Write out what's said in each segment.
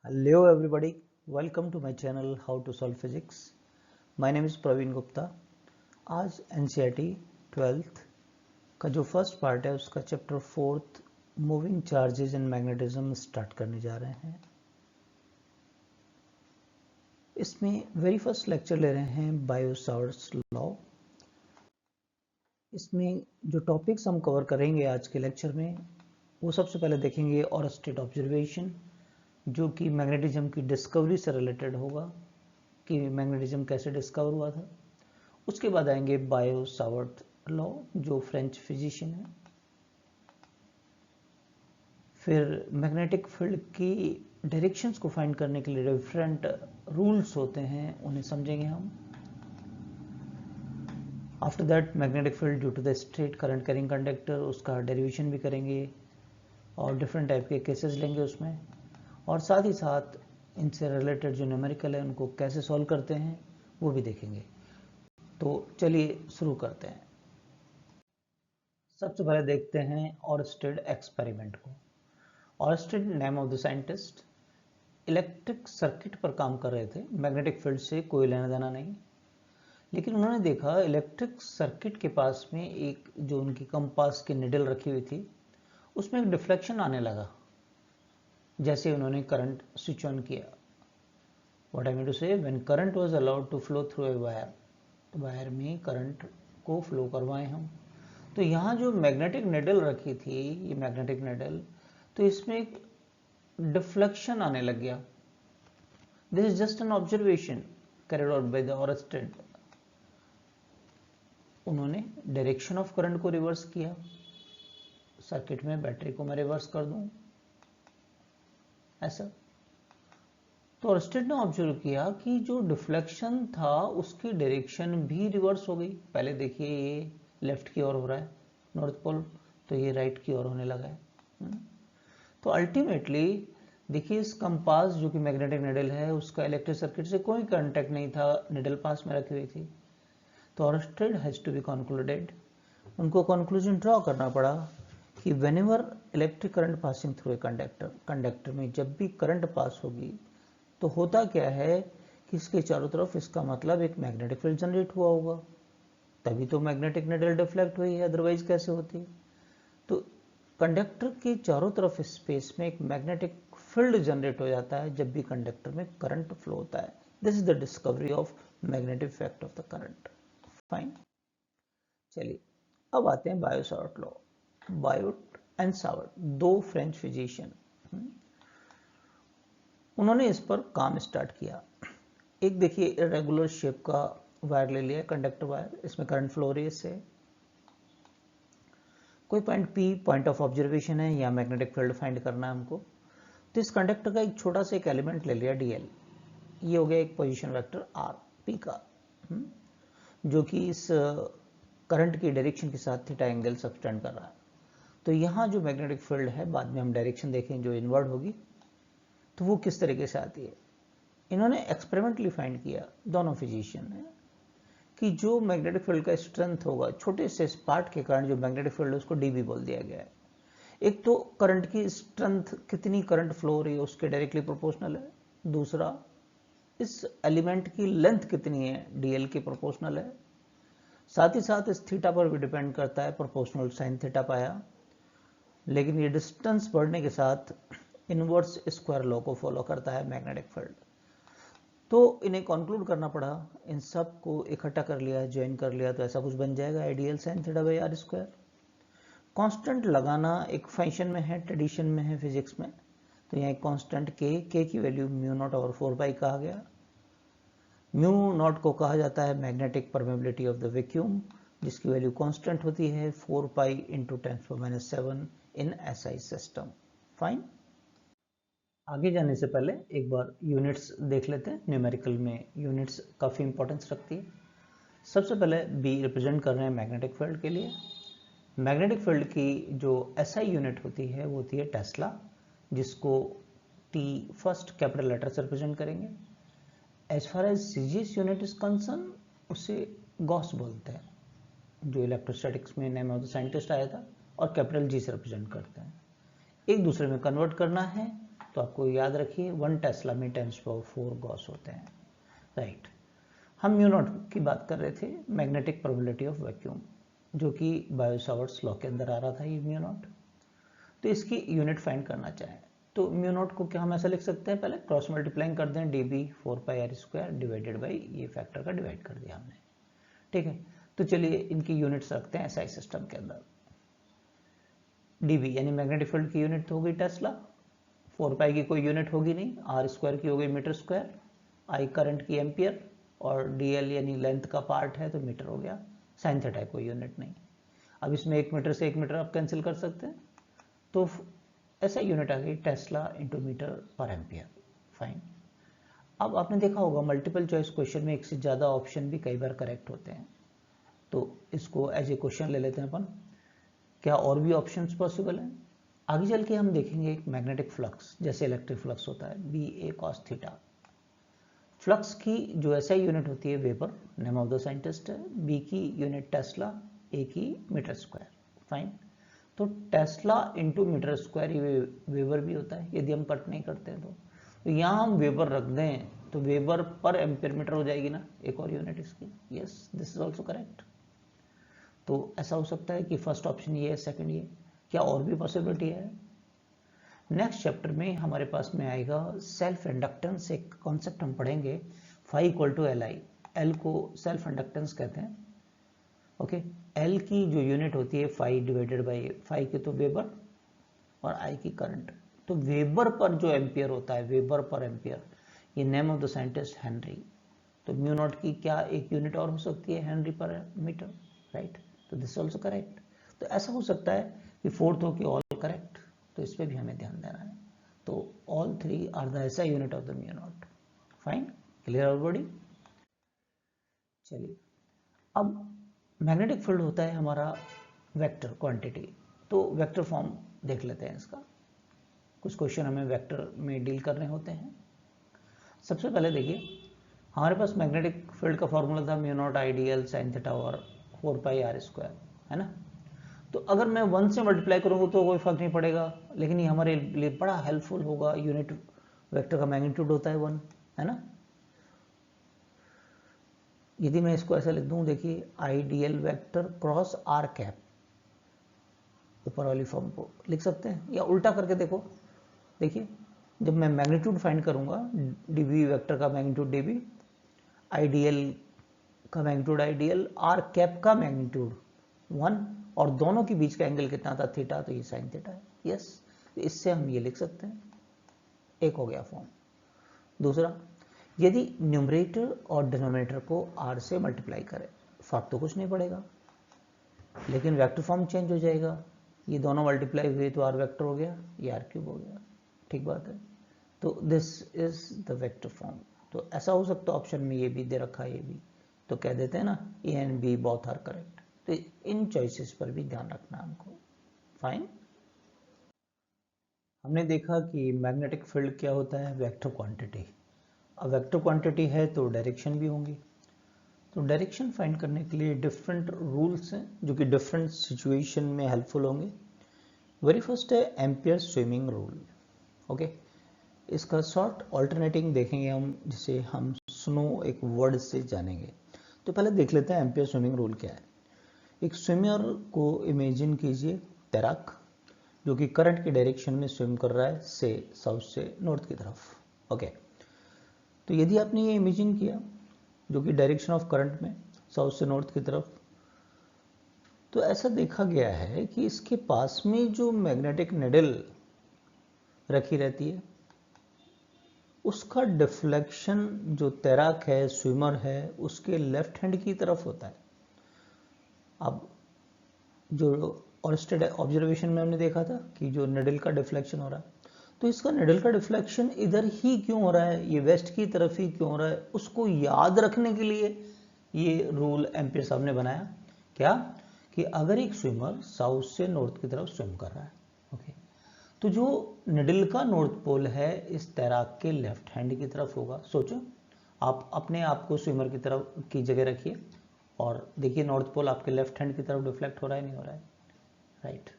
Hello everybody, welcome to my channel How to Solve Physics. My name is Praveen Gupta. आज NCERT 12th का जो first part है उसका chapter 4th moving charges in magnetism start करने जा रहे हैं। इसमें वेरी फर्स्ट लेक्चर ले रहे हैं बायो-सावर्ट्स लॉ। इसमें जो टॉपिक्स हम कवर करेंगे आज के लेक्चर में वो सबसे पहले देखेंगे ऑरस्टेड ऑब्जर्वेशन, जो कि मैग्नेटिज्म की डिस्कवरी से रिलेटेड होगा कि मैग्नेटिज्म कैसे डिस्कवर हुआ था। उसके बाद आएंगे बायो-सावर्ट लॉ, जो फ्रेंच फिजिशियन है। फिर मैग्नेटिक फील्ड की डायरेक्शंस को फाइंड करने के लिए डिफरेंट रूल्स होते हैं, उन्हें समझेंगे हम। After that magnetic field due to the straight current carrying conductor, उसका डेरिवेशन भी करेंगे और डिफरेंट टाइप के केसेस लेंगे उसमें, और साथ ही साथ इनसे रिलेटेड जो न्यूमेरिकल है उनको कैसे सॉल्व करते हैं वो भी देखेंगे। तो चलिए शुरू करते हैं। सबसे पहले देखते हैं ऑरस्टेड एक्सपेरिमेंट को। ऑरस्टेड name of the scientist, electric circuit पर काम कर रहे थे, मैग्नेटिक फील्ड से कोई लेना देना नहीं, लेकिन उन्होंने देखा इलेक्ट्रिक सर्किट के पास में एक जो उनकी कंपास की निडल रखी हुई थी उसमें एक डिफ्लेक्शन आने लगा जैसे उन्होंने करंट स्विच ऑन किया। What I mean to say, when current was allowed to flow through a wire, तो वायर में करंट को फ्लो करवाएं हम, तो यहाँ जो मैग्नेटिक निडल रखी थी, ये मैग्नेटिक निडल, तो इसमें एक डिफ्लेक्शन आने लग गया। This is just an observation carried out by the ऑरस्टेड। उन्होंने डायरेक्शन ऑफ करंट को रिवर्स किया। सर्किट में बैटरी को मैं रिवर्स कर दूं ऐसा, तो ऑरस्टेड ने ऑब्जर्व किया कि जो डिफ्लेक्शन था उसकी डायरेक्शन भी रिवर्स हो गई। पहले देखिए ये लेफ्ट की ओर हो रहा है नॉर्थ पोल, तो ये राइट की ओर होने लगा है। तो अल्टीमेटली देखिए इस कंपास जो कि मैग्नेटिक निडल है उसका इलेक्ट्रिक सर्किट से कोई कांटेक्ट नहीं था, निडल पास में रखी हुई थी। तो Oersted has to be concluded, उनको कंक्लूजन ड्रॉ करना पड़ा कि whenever electric current passing through a conductor में जब भी करंट पास होगी तो होता क्या है कि इसके चारों तरफ इसका मतलब एक मैग्नेटिक फील्ड जनरेट हुआ होगा, तभी तो मैग्नेटिक निडल डिफ्लेक्ट हुई है, अदरवाइज कैसे होती। तो कंडक्टर के चारों तरफ स्पेस में एक मैग्नेटिक फील्ड जनरेट हो जाता है जब भी कंडक्टर में करंट फ्लो होता है। This is the discovery of magnetic effect of the current. Fine, चलिए अब आते हैं Biot-Savart law. Biot and Savart, दो फ्रेंच फिजिशियन, उन्होंने इस पर काम स्टार्ट किया। एक देखिए इरेगुलर शेप का वायर ले लिया, कंडक्टर वायर, इसमें करंट फ्लो हो रही है इससे। कोई point P point of observation है या मैग्नेटिक फील्ड फाइंड करना है हमको। तो इस कंडक्टर का एक छोटा सा एक एलिमेंट ले लिया dl, ये हो गया एक पोजीशन वेक्टर r p का, जो कि इस करंट की डायरेक्शन के साथ थीटा एंगल सब्सटेंड कर रहा है। तो यहाँ जो मैग्नेटिक फील्ड है बाद में हम डायरेक्शन देखें जो इनवर्ड होगी तो वो किस तरीके से आती है। इन्होंने एक्सपेरिमेंटली फाइंड किया, दोनों फिजिशियन ने, कि जो मैग्नेटिक फील्ड का स्ट्रेंथ होगा, छोटे से पार्ट के कारण जो मैग्नेटिक फील्ड है उसको dB बोल दिया गया है। एक तो करंट की स्ट्रेंथ, कितनी करंट फ्लो हो रही है उसके डायरेक्टली प्रोपोर्शनल है, दूसरा इस एलिमेंट की लेंथ कितनी है dl के प्रोपोर्शनल है, साथ ही साथ इस थीटा पर भी डिपेंड करता है, प्रोपोर्शनल साइन थीटा पाया। लेकिन ये डिस्टेंस बढ़ने के साथ इनवर्स स्क्वायर लॉ को फॉलो करता है मैग्नेटिक फील्ड। तो इन्हें कंक्लूड करना पड़ा, इन सब को इकट्ठा कर लिया, ज्वाइन कर लिया, तो ऐसा कुछ बन जाएगा ideal sine theta by r square. Constant लगाना एक फंक्शन में है, ट्रेडिशन में है फिजिक्स में, तो यहाँ एक कांस्टेंट के की वैल्यू म्यू नॉट ओवर 4 पाई कहा गया। म्यू नॉट को कहा जाता है magnetic permeability of the vacuum, जिसकी वैल्यू कांस्टेंट होती है 4 pi into 10⁻⁷ in SI system. Fine, आगे जाने से पहले एक बार यूनिट्स देख लेते हैं। न्यूमेरिकल में यूनिट्स काफ़ी इंपॉर्टेंस रखती है। सबसे पहले बी रिप्रेजेंट कर रहे हैं मैग्नेटिक फील्ड के लिए। मैग्नेटिक फील्ड की जो एसआई यूनिट होती है वो होती है टेस्ला, जिसको टी फर्स्ट कैपिटल लेटर से रिप्रेजेंट करेंगे। As far as CGS unit is concerned, उसे गॉस बोलते हैं, जो इलेक्ट्रोस्टैटिक्स में नेम ऑफ द साइंटिस्ट आया था, और कैपिटल जी से रिप्रेजेंट करते हैं। एक दूसरे में कन्वर्ट करना है तो तो आपको याद रखिए 1 टेस्ला में 10⁴ गॉस होते हैं, राइट। हम म्यू नॉट की बात कर रहे थे, मैग्नेटिक प्रोबेबिलिटी ऑफ वैक्यूम, जो कि बायो-सावर्ट्स लॉ के अंदर आ रहा था ये म्यू नॉट। तो इसकी यूनिट फाइंड करना चाहें तो म्यू नॉट को क्या हम ऐसा लिख सकते हैं, पहले क्रॉस मल्टीप्लाइंग कर दें dB 4πr² डिवाइडेड बाई ये फैक्टर का डिवाइड कर दिया हमने, ठीक है। तो चलिए इनकी यूनिट्स रखते हैं SI सिस्टम के अंदर। dB यानी मैग्नेटिक फील्ड की यूनिट तो हो गई टेस्ला, 4π की कोई यूनिट होगी नहीं, r² की हो गई मीटर स्क्वायर, I करंट की एम्पियर, और dl यानी लेंथ का पार्ट है तो मीटर हो गया, साइन थीटा कोई यूनिट नहीं। अब इसमें 1 मीटर से 1 मीटर आप कैंसिल कर सकते हैं, तो ऐसा यूनिट आ गई टेस्ला इंटू मीटर पर एम्पियर, फाइन। अब आपने देखा होगा मल्टीपल चॉइस क्वेश्चन में एक से ज़्यादा ऑप्शन भी कई बार करेक्ट होते हैं, तो इसको एज ए क्वेश्चन ले लेते हैं अपन, क्या और भी ऑप्शंस पॉसिबल हैं। आगे चल के हम देखेंगे एक मैग्नेटिक फ्लक्स, जैसे इलेक्ट्रिक फ्लक्स होता है BA cos थीटा। फ्लक्स की जो ऐसा यूनिट होती है weber, name of the scientist है, B की यूनिट टेस्ला, A की मीटर स्क्वायर, फाइन। तो टेस्ला इंटू मीटर स्क्वायर ये वेबर भी होता है यदि हम कट नहीं करते हैं तो यहाँ हम वेबर रख दें तो वेबर पर एम्पियर मीटर हो जाएगी ना, एक और यूनिट इसकी। Yes, this is also correct. तो ऐसा हो सकता है कि फर्स्ट ऑप्शन ये है, सेकंड ये, क्या और भी पॉसिबिलिटी है। नेक्स्ट चैप्टर में हमारे पास में आएगा सेल्फ इंडक्टेंस, एक कॉन्सेप्ट हम पढ़ेंगे, phi equal to Li, L को सेल्फ इंडक्टेंस कहते हैं, ओके। L की जो यूनिट होती है phi डिवाइडेड बाई phi की तो वेबर और I की करंट, तो वेबर पर जो एम्पियर होता है, वेबर पर एम्पियर, ये name of the scientist Henry. तो म्यू नॉट की क्या एक यूनिट और हो सकती है, हेनरी पर मीटर, राइट। तो दिस ऑल्सो करेक्ट। तो ऐसा हो सकता है कि फोर्थ हो कि ऑल करेक्ट, तो इस पर भी हमें ध्यान देना है। तो ऑल 3 आर द ऐसा unit of the mu naught, fine, clear everybody. चलिए अब मैग्नेटिक फील्ड होता है हमारा वेक्टर क्वांटिटी, तो वेक्टर फॉर्म देख लेते हैं इसका। कुछ क्वेश्चन हमें वेक्टर में डील करने होते हैं। सबसे पहले देखिए हमारे पास मैग्नेटिक फील्ड का फॉर्मूला था mu naught IDL sin theta और 4πr², है ना। तो अगर मैं 1 से मल्टीप्लाई करूँगा तो कोई फर्क नहीं पड़ेगा, लेकिन ये हमारे लिए बड़ा हेल्पफुल होगा, यूनिट वेक्टर का मैग्नीट्यूड होता है 1, है ना। यदि मैं इसको ऐसा लिख दूं, देखिए IDL vector cross r cap, ऊपर वाली फॉर्म को लिख सकते हैं, या उल्टा करके देखो, देखिए जब मैं मैग्नीट्यूड फाइंड करूंगा, dB वेक्टर का मैग्नीट्यूड dB, IDL का मैग्नीट्यूड IDL, r कैप का मैग्नीट्यूड 1, और दोनों के बीच का एंगल कितना था, थीटा, तो ये साइन थीटा है। यस, तो इससे हम ये लिख सकते हैं, एक हो गया फॉर्म। दूसरा, यदि न्यूमरेटर और डिनोमिनेटर को r से मल्टीप्लाई करें, फर्क तो कुछ नहीं पड़ेगा, लेकिन वेक्टर फॉर्म चेंज हो जाएगा, ये दोनों मल्टीप्लाई हुए तो r वेक्टर हो गया, ये r³ हो गया, ठीक बात है। तो this is the vector form. तो ऐसा हो सकता है ऑप्शन में ये भी दे रखा है, ये भी, तो कह देते हैं ना A and B both are correct. तो इन चॉइसेस पर भी ध्यान रखना हमको, फाइन। हमने देखा कि मैग्नेटिक फील्ड क्या होता है, वेक्टर क्वांटिटी। अब वेक्टर क्वांटिटी है तो डायरेक्शन भी होंगी, तो डायरेक्शन फाइंड करने के लिए डिफरेंट रूल्स हैं जो कि डिफरेंट सिचुएशन में हेल्पफुल होंगे। वेरी फर्स्ट है एम्पियर स्विमिंग रूल, ओके। इसका शॉर्ट ऑल्टरनेटिंग देखेंगे हम, जिसे हम स्नो एक वर्ड से जानेंगे। तो पहले देख लेते हैं एम्पियर स्विमिंग रूल क्या है। एक स्विमर को इमेजिन कीजिए, तैराक, जो कि करंट की डायरेक्शन में स्विम कर रहा है, से साउथ से नॉर्थ की तरफ, ओके। तो यदि आपने ये इमेजिन किया, जो कि डायरेक्शन ऑफ करंट में साउथ से नॉर्थ की तरफ, तो ऐसा देखा गया है कि इसके पास में जो मैग्नेटिक निडल रखी रहती है, उसका डिफ्लेक्शन जो तैराक है, स्विमर है, उसके लेफ्ट हैंड की तरफ होता है। अब जो ऑर्स्टेड ऑब्जर्वेशन में हमने देखा था कि जो निडल का डिफ्लेक्शन हो रहा है, तो इसका निडल का डिफ्लेक्शन इधर ही क्यों हो रहा है, ये वेस्ट की तरफ ही क्यों हो रहा है, उसको याद रखने के लिए ये रूल एम्पियर साहब ने बनाया। क्या कि अगर एक स्विमर साउथ से नॉर्थ की तरफ स्विम कर रहा है, ओके, तो जो निडल का नॉर्थ पोल है इस तैराक के लेफ्ट हैंड की तरफ होगा। सोचो, आप अपने आप को स्विमर की तरफ की जगह रखिए और देखिए नॉर्थ पोल आपके लेफ्ट हैंड की तरफ डिफ्लेक्ट हो रहा है, नहीं हो रहा है, राइट,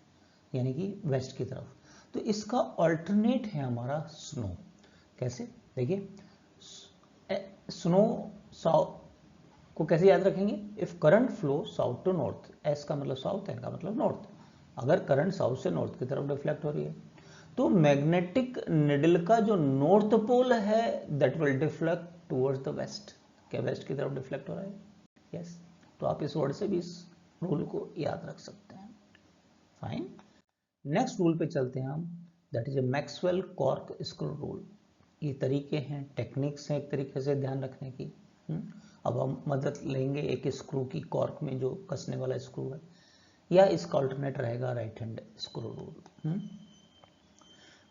यानी कि वेस्ट की तरफ। तो इसका ऑल्टरनेट है हमारा स्नो। कैसे, देखिए स्नो साउथ को कैसे याद रखेंगे, if current flow south to north, S का मतलब साउथ, एन का मतलब नॉर्थ, अगर करंट साउथ से नॉर्थ की तरफ डिफ्लेक्ट हो रही है तो मैग्नेटिक निडल का जो नॉर्थ पोल है that will deflect towards the west, क्या वेस्ट की तरफ डिफ्लेक्ट हो रहा है, यस। तो आप इस वर्ड से भी इस रूल को याद रख सकते हैं। फाइन, नेक्स्ट रूल पे चलते हैं हम, that is a Maxwell cork screw rule. ये तरीके हैं, टेक्निक्स हैं एक तरीके से ध्यान रखने की। अब हम मदद लेंगे एक स्क्रू की, कॉर्क में जो कसने वाला स्क्रू है, या इसका अल्टरनेट रहेगा राइट हैंड स्क्रू रूल।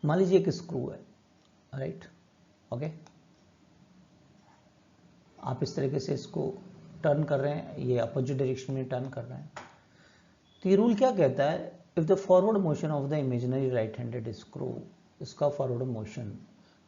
मान लीजिए एक स्क्रू है, राइट, ओके, आप इस तरीके से इसको टर्न कर रहे हैं, ये अपोजिट डायरेक्शन में टर्न कर रहे हैं। तो ये रूल क्या कहता है, if the forward motion of the imaginary right handed screw, इसका फॉरवर्ड मोशन,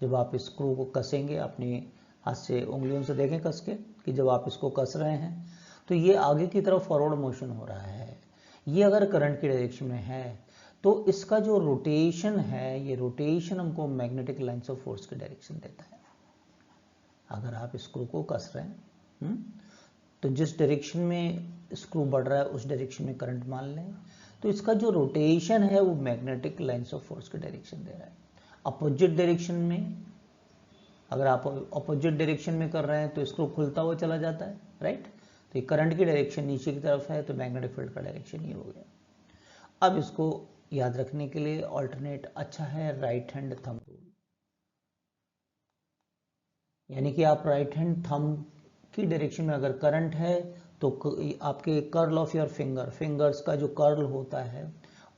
जब आप स्क्रू को कसेंगे, अपने हाथ से उंगलियों से देखें कस के कि जब आप इसको कस रहे हैं तो ये आगे की तरफ फॉरवर्ड मोशन हो रहा है। ये अगर करंट की डायरेक्शन में है तो इसका जो रोटेशन है, ये रोटेशन हमको मैग्नेटिक लाइन्स ऑफ फोर्स की डायरेक्शन देता है। अगर आप स्क्रू को कस रहे हैं तो जिस डायरेक्शन में स्क्रू बढ़ रहा है उस डायरेक्शन में करंट मान लें, तो इसका जो रोटेशन है वो मैग्नेटिक लाइन्स ऑफ फोर्स की डायरेक्शन दे रहा है। अपोजिट डायरेक्शन में, अगर आप अपोजिट डायरेक्शन में कर रहे हैं तो स्क्रू खुलता हुआ चला जाता है, राइट। तो ये करंट की डायरेक्शन नीचे की तरफ है तो मैग्नेटिक फील्ड का डायरेक्शन ये हो गया। अब इसको याद रखने के लिए ऑल्टरनेट अच्छा है राइट हैंड थंब रूल, यानी कि आप राइट हैंड थंब की डायरेक्शन में अगर करंट है तो आपके कर्ल ऑफ योर फिंगर्स का जो कर्ल होता है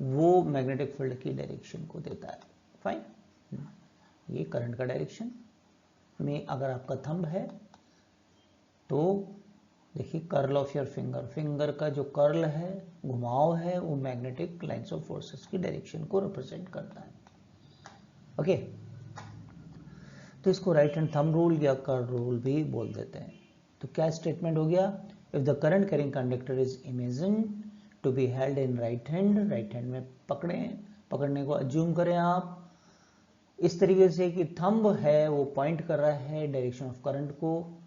वो मैग्नेटिक फील्ड की डायरेक्शन को देता है। फाइन, ये करंट का डायरेक्शन में अगर आपका थंब है तो देखिए कर्ल ऑफ योर फिंगर का जो कर्ल है, घुमाव है, वो मैग्नेटिक लाइन्स ऑफ फोर्सेस की डायरेक्शन को रिप्रेजेंट करता है। ओके, तो इसको राइट हैंड थंब रूल या कर्ल रूल भी बोल देते हैं। तो क्या स्टेटमेंट हो गया, if the current carrying conductor is imagined to be held in right hand, right hand में पकड़ने को अज्यूम करें आप इस तरीके से कि थंब है वो पॉइंट कर रहा है डायरेक्शन ऑफ करंट को,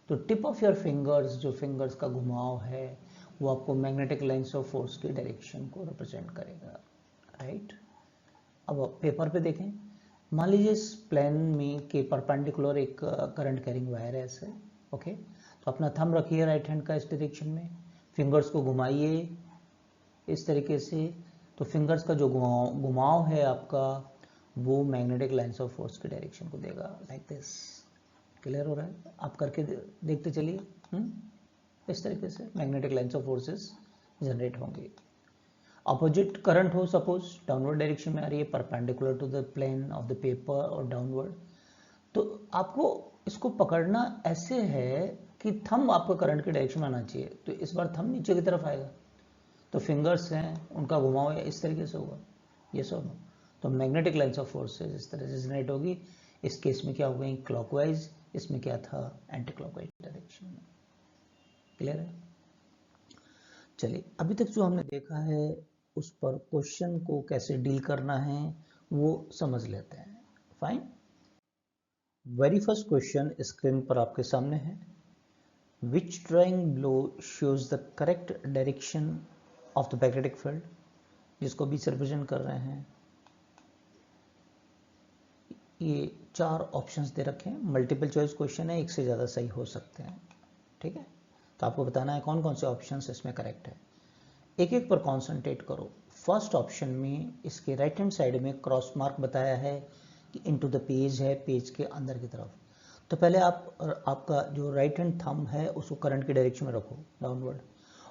तो टिप ऑफ योर फिंगर्स, जो फिंगर्स का घुमाव है वो आपको मैग्नेटिक लाइन्स ऑफ फोर्स की डायरेक्शन को रिप्रेजेंट करेगा, राइट। अब पेपर पे देखें, मान लीजिए इस प्लेन में के परपेंडिकुलर एक करंट कैरिंग वायर है ऐसे, ओके। तो अपना थंब रखिए राइट हैंड का इस डायरेक्शन में, फिंगर्स को घुमाइए इस तरीके से, तो फिंगर्स का जो घुमाव है आपका वो मैग्नेटिक लाइन्स ऑफ फोर्स की डायरेक्शन को देगा, लाइक दिस। क्लियर हो रहा है, आप करके देखते चलिए। इस तरीके से magnetic lines of forces generate होंगे। अपोजिट करंट हो, सपोज डाउनवर्ड डायरेक्शन में आ रही है, perpendicular to the plane of the paper और डाउनवर्ड, तो आपको इसको पकड़ना ऐसे है कि थंब आपका करंट की डायरेक्शन में आना चाहिए, तो इस बार थंब नीचे की तरफ आएगा, तो फिंगर्स हैं उनका घुमाव इस तरीके से होगा, यस और नो। तो मैग्नेटिक लाइन्स ऑफ फोर्सेस इस तरह से जनरेट होगी। इस केस में क्या हो गई, क्लॉकवाइज, इसमें क्या था, एंटी क्लॉकवाइज डायरेक्शन में। क्लियर है। चलिए अभी तक जो हमने देखा है उस पर क्वेश्चन को कैसे डील करना है वो समझ लेते हैं। Fine, very first question screen पर आपके सामने है, which drawing below shows the correct direction of the magnetic field, जिसको भी रिप्रेजेंट कर रहे हैं। ये 4 ऑप्शंस दे रखे हैं, मल्टीपल चॉइस क्वेश्चन है, एक से ज़्यादा सही हो सकते हैं, ठीक है। तो आपको बताना है कौन कौन से ऑप्शंस इसमें करेक्ट है। एक एक पर कॉन्सेंट्रेट करो। फर्स्ट ऑप्शन में इसके राइट हैंड साइड में क्रॉस मार्क बताया है कि इनटू द पेज है, पेज के अंदर की तरफ। तो पहले आपका जो राइट हैंड थंब है उसको करंट की डायरेक्शन में रखो, डाउनवर्ड,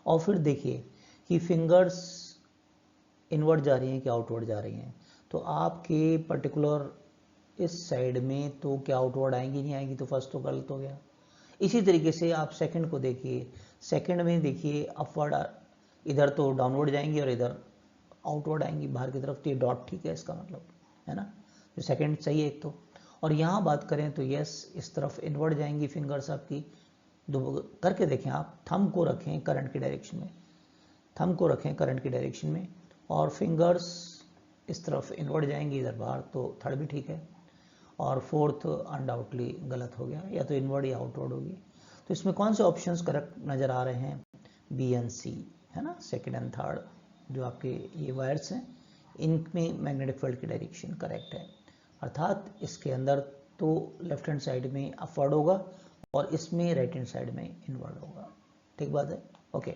और फिर देखिए कि फिंगर्स इनवर्ड जा रही हैं कि आउटवर्ड जा रही हैं। तो आपके पर्टिकुलर इस साइड में तो क्या आउटवर्ड आएंगी, नहीं आएंगी, तो फर्स्ट तो गलत हो गया। इसी तरीके से आप सेकंड को देखिए, सेकंड में देखिए अपवर्ड, इधर तो डाउनवर्ड जाएंगी और इधर आउटवर्ड आएंगी बाहर की तरफ, तो ये डॉट ठीक है इसका मतलब, है ना। तो सेकंड सही है एक तो। और यहाँ बात करें तो यस, इस तरफ इनवर्ड जाएंगी फिंगर्स आपकी। दो करके देखें, आप थंब को रखें करंट की डायरेक्शन में, थंब को रखें करंट की डायरेक्शन में, और फिंगर्स इस तरफ इनवर्ड जाएंगी, इधर बाहर, तो थर्ड भी ठीक है, और फोर्थ अनडाउटली गलत हो गया, या तो इनवर्ड या आउटवर्ड होगी। तो इसमें कौन से ऑप्शंस करेक्ट नज़र आ रहे हैं? बी एंड सी, है ना, सेकेंड एंड थर्ड जो आपके ये वायर्स हैं, इनमें मैग्नेटिक फील्ड की डायरेक्शन करेक्ट है। अर्थात इसके अंदर तो लेफ्ट हैंड साइड में अपवर्ड होगा और इसमें राइट हैंड साइड में इनवर्ड होगा। ठीक बात है, ओके।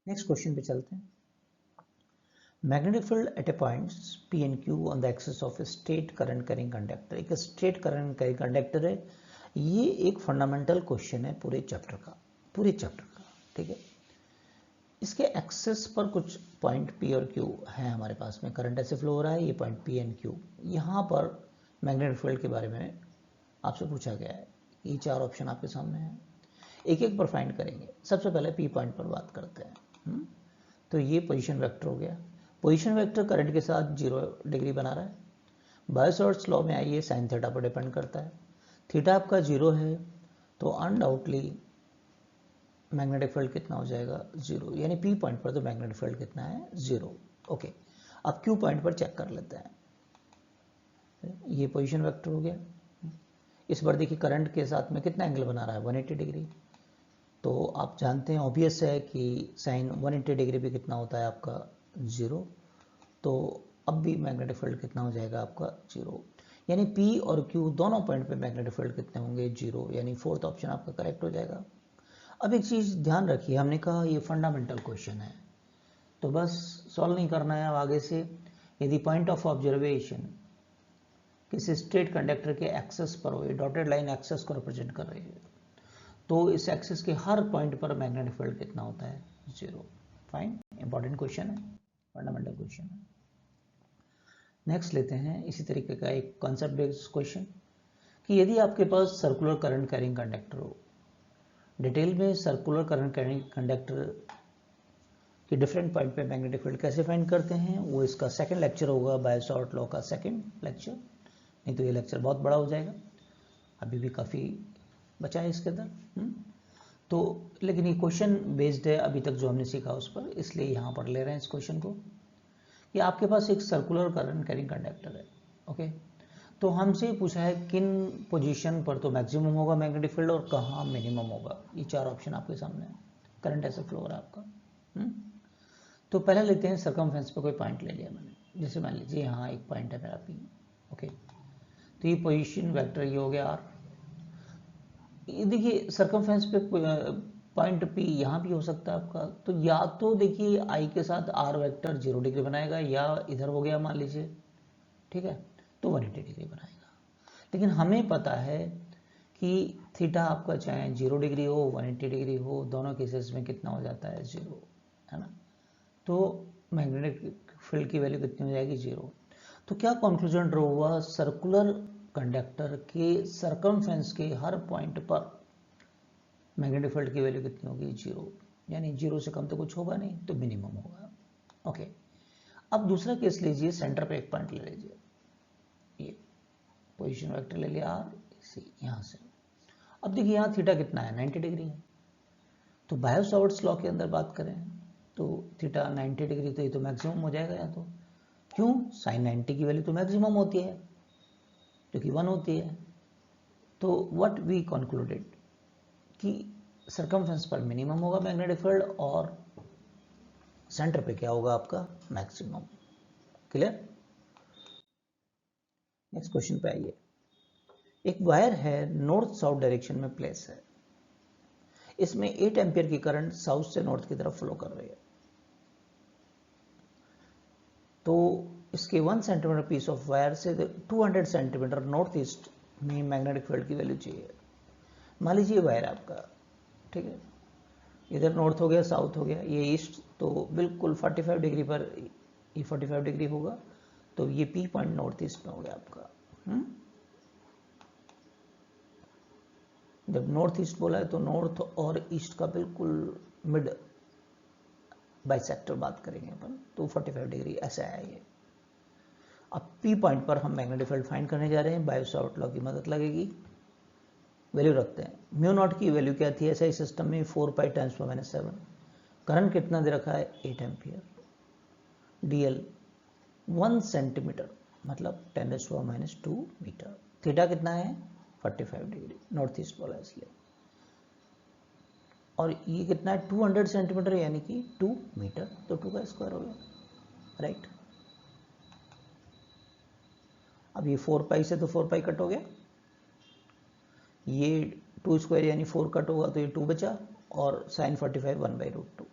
नेक्स्ट क्वेश्चन पे चलते हैं। Magnetic field at A points P and Q on the axis of straight current carrying conductor. एक स्ट्रेट करंट कैरिंग कंडक्टर है। ये एक फंडामेंटल क्वेश्चन है पूरे चैप्टर का, ठीक है। इसके एक्सेस पर कुछ पॉइंट पी और क्यू है हमारे पास में, करंट ऐसे फ्लो हो रहा है, ये पॉइंट पी एंड क्यू। यहाँ पर मैग्नेटिक फील्ड के बारे में आपसे पूछा गया है। ये चार ऑप्शन आपके सामने हैं, एक एक पर फाइंड करेंगे। सबसे पहले पी पॉइंट पर बात करते हैं। तो ये पोजीशन वेक्टर हो गया। पोजीशन वेक्टर करंट के साथ 0 डिग्री बना रहा है। बायो-सॉर्ट्स लॉ में आइए, साइन थीटा पर डिपेंड करता है। थीटा आपका 0 है तो अनडाउटली मैग्नेटिक फील्ड कितना हो जाएगा? 0, यानी पी पॉइंट पर तो मैग्नेटिक फील्ड कितना है? 0। ओके, अब क्यू पॉइंट पर चेक कर लेते हैं। ये पोजीशन वेक्टर हो गया। इस बार देखिए करंट के साथ में कितना एंगल बना रहा है? 180 डिग्री। तो आप जानते हैं, ऑब्वियस है कि साइन 180 डिग्री पे कितना होता है आपका? 0। तो अब भी मैग्नेटिक फील्ड कितना हो जाएगा आपका? 0, यानी P और Q दोनों पॉइंट पे मैग्नेटिक फील्ड कितने होंगे? 0, यानी फोर्थ ऑप्शन आपका करेक्ट हो जाएगा। अब एक चीज़ ध्यान रखिए, हमने कहा ये फंडामेंटल क्वेश्चन है तो बस सॉल्व नहीं करना है। अब आगे से यदि पॉइंट ऑफ ऑब्जर्वेशन किसी स्ट्रेट कंडक्टर के एक्सेस पर हो, ये डॉटेड लाइन एक्सेस को रिप्रेजेंट कर रही है, तो इस एक्सिस के हर पॉइंट पर मैग्नेटिक फील्ड कितना होता है? 0। फाइन, इंपॉर्टेंट क्वेश्चन है, फंडामेंटल क्वेश्चन है। नेक्स्ट लेते हैं इसी तरीके का एक कॉन्सेप्ट बेस्ड क्वेश्चन कि यदि आपके पास सर्कुलर करंट कैरिंग कंडक्टर हो। डिटेल में सर्कुलर करंट कैरिंग कंडक्टर के डिफरेंट पॉइंट पे मैग्नेटिक फील्ड कैसे फाइंड करते हैं, वो इसका सेकंड लेक्चर होगा, बायो-सॉर्ट लॉ का सेकंड लेक्चर। नहीं तो ये लेक्चर बहुत बड़ा हो जाएगा, अभी भी काफ़ी बचा है इसके अंदर। तो लेकिन ये क्वेश्चन बेस्ड है अभी तक जो हमने सीखा उस पर, इसलिए यहाँ पर ले रहे हैं इस क्वेश्चन को कि आपके पास एक सर्कुलर करंट कैरिंग कंडक्टर है। ओके, तो हमसे पूछा है किन पोजीशन पर तो मैक्सिमम होगा मैग्नेटिक फील्ड और कहाँ मिनिमम होगा। ये चार ऑप्शन आपके सामने है। करंट ऐसे फ्लो हो रहा है आपका। तो पहले लेते हैं सर्कमफेरेंस पे कोई पॉइंट ले लिया मैंने, जैसे मान लीजिए यहाँ एक पॉइंट है मेरा P। ओके, तो ये पोजीशन वेक्टर ये हो गया R। ये देखिए सर्कमफेरेंस पे पॉइंट P यहाँ भी हो सकता है आपका, तो या तो देखिए I के साथ R वेक्टर 0 डिग्री बनाएगा, या इधर हो गया मान लीजिए, ठीक है, तो 180 डिग्री बनाएगा। लेकिन हमें पता है कि थीटा आपका चाहे 0 डिग्री हो 180 डिग्री हो, दोनों केसेस में कितना हो जाता है? 0, है ना। तो मैग्नेटिक फील्ड की वैल्यू कितनी हो जाएगी? 0। तो क्या कंक्लूजन ड्रॉ हुआ? सर्कुलर कंडक्टर के सर्कमफेरेंस के हर पॉइंट पर मैग्नेटिक फील्ड की वैल्यू कितनी होगी? 0, यानी 0 से कम तो कुछ होगा नहीं, तो मिनिमम होगा। ओके, अब दूसरा केस लीजिए, सेंटर पे एक पॉइंट ले लीजिए, ये पोजीशन वेक्टर ले लिया R C यहाँ से। अब देखिए यहाँ थीटा कितना है? 90 डिग्री है। तो बायो-सॉर्ट्स लॉ के अंदर बात करें तो थीटा 90 डिग्री, तो ये तो मैक्सिमम हो जाएगा। या तो क्यों? साइन 90 की वैल्यू तो मैक्सिमम होती है जो कि 1 होती है। तो व्हाट वी कंक्लूडेड कि सर्कमफेरेंस पर मिनिमम होगा मैग्नेटिक फील्ड और सेंटर पे क्या होगा आपका? मैक्सिमम। क्लियर? नेक्स्ट क्वेश्चन पे आइए। एक वायर है, नॉर्थ साउथ डायरेक्शन में प्लेस है। इसमें 8 एम्पियर की करंट साउथ से नॉर्थ की तरफ फ्लो कर रही है। तो इसके 1 सेंटीमीटर पीस ऑफ वायर से 200 सेंटीमीटर नॉर्थ ईस्ट में मैग्नेटिक फील्ड की वैल्यू चाहिए। मान लीजिए वायर आपका, ठीक है, इधर नॉर्थ हो गया, साउथ हो गया, ये ईस्ट, तो बिल्कुल 45 डिग्री पर ये 45 डिग्री होगा, तो ये P पॉइंट नॉर्थ ईस्ट में हो गया आपका। जब नॉर्थ ईस्ट बोला है तो नॉर्थ और ईस्ट का बिल्कुल मिड बाइसेक्टर बात करेंगे अपन, तो 45 डिग्री ऐसा है ये। अब P पॉइंट पर हम मैग्नेटिक फील्ड फाइंड करने जा रहे हैं, बायो-सॉर्ट लॉ की मदद लगेगी। वैल्यू रखते हैं, म्यू नॉट की वैल्यू क्या थी ऐसा इस सिस्टम में? 4 पाई टाइम्स 7। करंट कितना दे रखा है? 8 एम्पियर। DL 1 सेंटीमीटर मतलब 10⁻² मीटर। थीटा कितना है 45 डिग्री, नॉर्थ ईस्ट बोला इसलिए। और ये कितना है 200 सेंटीमीटर यानी कि 2 मीटर, तो 2 का स्क्वायर हो गया, राइट। अब ये 4 पाई से तो 4 पाई कट हो गया, ये 2 स्क्वायर यानी 4 कट होगा तो ये 2 बचा, और साइन 45 1/√2,